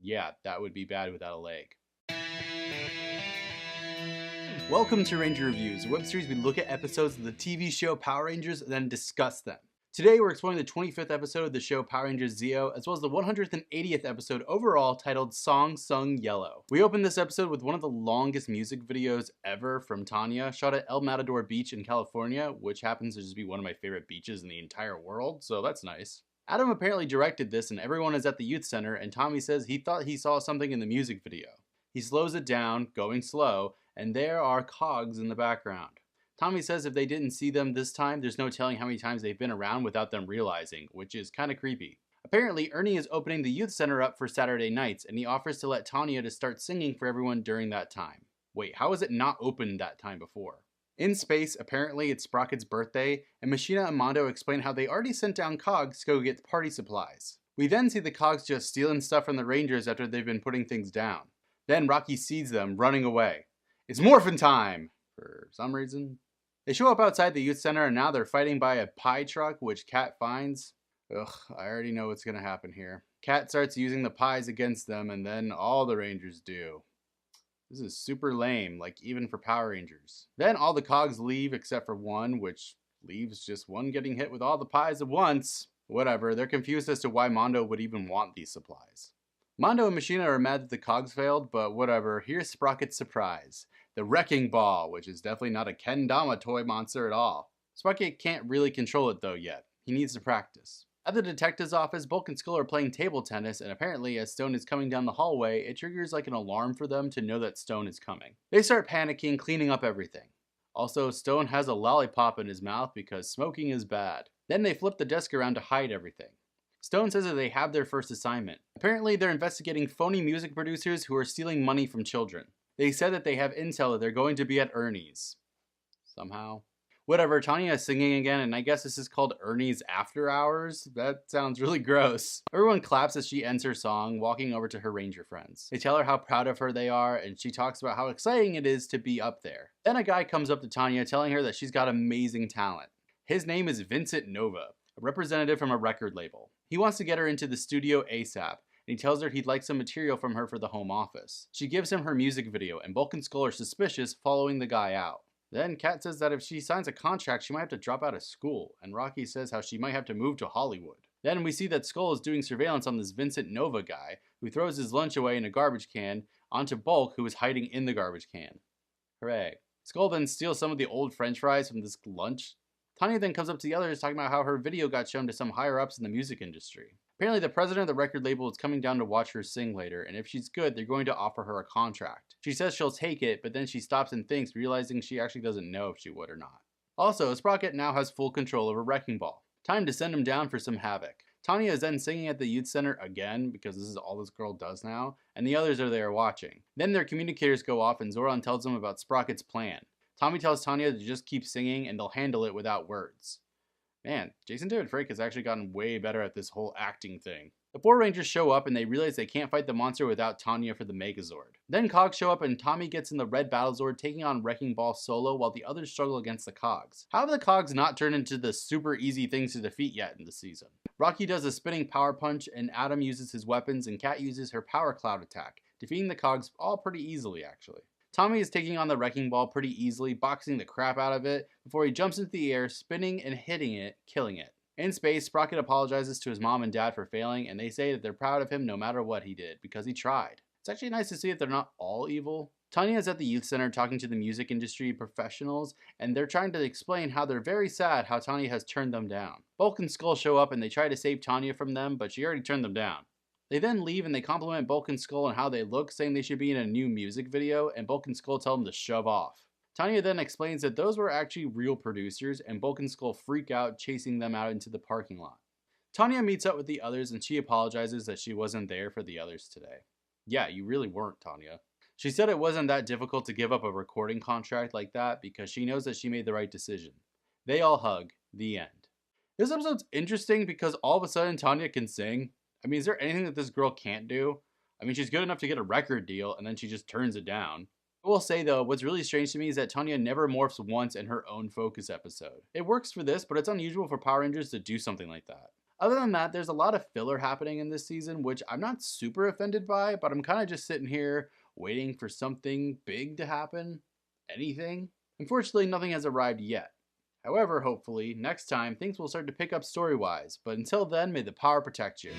Yeah, that would be bad without a leg. Welcome to Ranger Reviews, a web series we look at episodes of the TV show Power Rangers and then discuss them. Today we're exploring the 25th episode of the show Power Rangers Zeo, as well as the 180th episode overall titled Song Sung Yellow. We opened this episode with one of the longest music videos ever from Tanya, shot at El Matador Beach in California, which happens to just be one of my favorite beaches in the entire world, so that's nice. Adam apparently directed this and everyone is at the youth center, and Tommy says he thought he saw something in the music video. He slows it down, going slow, and there are cogs in the background. Tommy says if they didn't see them this time, there's no telling how many times they've been around without them realizing, which is kinda creepy. Apparently, Ernie is opening the youth center up for Saturday nights, and he offers to let Tanya to start singing for everyone during that time. Wait, how is it not open that time before? In space, apparently it's Sprocket's birthday, and Machina and Mondo explain how they already sent down Cogs to go get party supplies. We then see the Cogs just stealing stuff from the Rangers after they've been putting things down. Then Rocky sees them running away. It's morphin' time! For some reason. They show up outside the youth center and now they're fighting by a pie truck, which Kat finds. Ugh, I already know what's gonna happen here. Kat starts using the pies against them and then all the Rangers do. This is super lame, like even for Power Rangers. Then all the Cogs leave except for one, which leaves just one getting hit with all the pies at once. Whatever, they're confused as to why Mondo would even want these supplies. Mondo and Machina are mad that the Cogs failed, but whatever, here's Sprocket's surprise. The Wrecking Ball, which is definitely not a kendama toy monster at all. Sprocket can't really control it though yet. He needs to practice. At the detective's office, Bulk and Skull are playing table tennis, and apparently as Stone is coming down the hallway, it triggers like an alarm for them to know that Stone is coming. They start panicking, cleaning up everything. Also, Stone has a lollipop in his mouth because smoking is bad. Then they flip the desk around to hide everything. Stone says that they have their first assignment. Apparently they're investigating phony music producers who are stealing money from children. They said that they have intel that they're going to be at Ernie's. Somehow. Whatever, Tanya is singing again, and I guess this is called Ernie's After Hours? That sounds really gross. Everyone claps as she ends her song, walking over to her Ranger friends. They tell her how proud of her they are, and she talks about how exciting it is to be up there. Then a guy comes up to Tanya telling her that she's got amazing talent. His name is Vincent Nova, a representative from a record label. He wants to get her into the studio ASAP, and he tells her he'd like some material from her for the home office. She gives him her music video, and Bulk and Skull are suspicious, following the guy out. Then Kat says that if she signs a contract, she might have to drop out of school, and Rocky says how she might have to move to Hollywood. Then we see that Skull is doing surveillance on this Vincent Nova guy, who throws his lunch away in a garbage can onto Bulk, who is hiding in the garbage can. Hooray. Skull then steals some of the old french fries from this lunch. Tanya then comes up to the others talking about how her video got shown to some higher-ups in the music industry. Apparently the president of the record label is coming down to watch her sing later, and if she's good, they're going to offer her a contract. She says she'll take it, but then she stops and thinks, realizing she actually doesn't know if she would or not. Also, Sprocket now has full control over Wrecking Ball. Time to send him down for some havoc. Tanya is then singing at the youth center again, because this is all this girl does now, and the others are there watching. Then their communicators go off and Zoran tells them about Sprocket's plan. Tommy tells Tanya to just keep singing and they'll handle it without words. Man, Jason David Frank has actually gotten way better at this whole acting thing. The four Rangers show up and they realize they can't fight the monster without Tanya for the Megazord. Then Cogs show up and Tommy gets in the red Battlezord, taking on Wrecking Ball solo while the others struggle against the Cogs. How have the Cogs not turned into the super easy things to defeat yet in the season? Rocky does a spinning power punch and Adam uses his weapons and Kat uses her power cloud attack, defeating the Cogs all pretty easily actually. Tommy is taking on the Wrecking Ball pretty easily, boxing the crap out of it before he jumps into the air, spinning and hitting it, killing it. In space, Sprocket apologizes to his mom and dad for failing, and they say that they're proud of him no matter what he did, because he tried. It's actually nice to see that they're not all evil. Tanya is at the youth center talking to the music industry professionals, and they're trying to explain how they're very sad how Tanya has turned them down. Bulk and Skull show up and they try to save Tanya from them, but she already turned them down. They then leave and they compliment Bulk and Skull on how they look, saying they should be in a new music video, and Bulk and Skull tell them to shove off. Tanya then explains that those were actually real producers, and Bulk and Skull freak out, chasing them out into the parking lot. Tanya meets up with the others and she apologizes that she wasn't there for the others today. Yeah, you really weren't, Tanya. She said it wasn't that difficult to give up a recording contract like that because she knows that she made the right decision. They all hug. The end. This episode's interesting because all of a sudden Tanya can sing. I mean, is there anything that this girl can't do? I mean, she's good enough to get a record deal, and then she just turns it down. I will say though, what's really strange to me is that Tanya never morphs once in her own Focus episode. It works for this, but it's unusual for Power Rangers to do something like that. Other than that, there's a lot of filler happening in this season, which I'm not super offended by, but I'm kind of just sitting here waiting for something big to happen. Anything. Unfortunately, nothing has arrived yet. However, hopefully, next time things will start to pick up story-wise, but until then, may the power protect you.